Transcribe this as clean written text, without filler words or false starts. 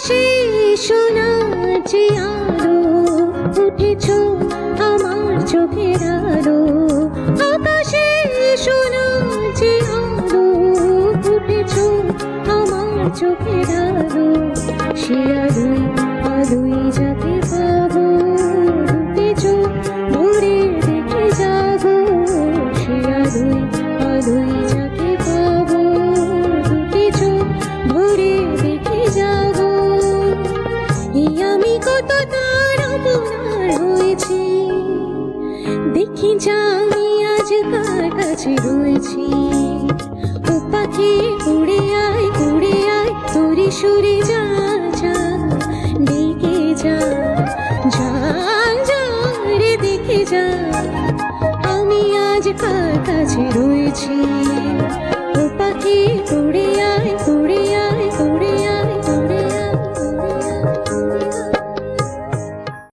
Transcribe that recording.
আকাশে সোনার যে আলো উঠেছ আমার চোখের আলো, আকাশে সোনার যে আলো উঠেছ আমার চোখের আলো, সে আলোই আলোই যাকে পাবো দুটি চোখ ভরে দেখে যাবো, সে আলোই আলোই যাকে পাবো দুটি চোখ ভরে দেখে যাবো। এই আমি কত তার আপনার হয়েছি, দেখি যা আমি আজ কার কাছে রয়েছি। ও পাখি উড়ে আয় তোরে সুরে যা যা ডেকে যা, যা যা রে দেখে যা আমি আজ কার কাছে রয়েছি। ও পাখি উড়ে আয়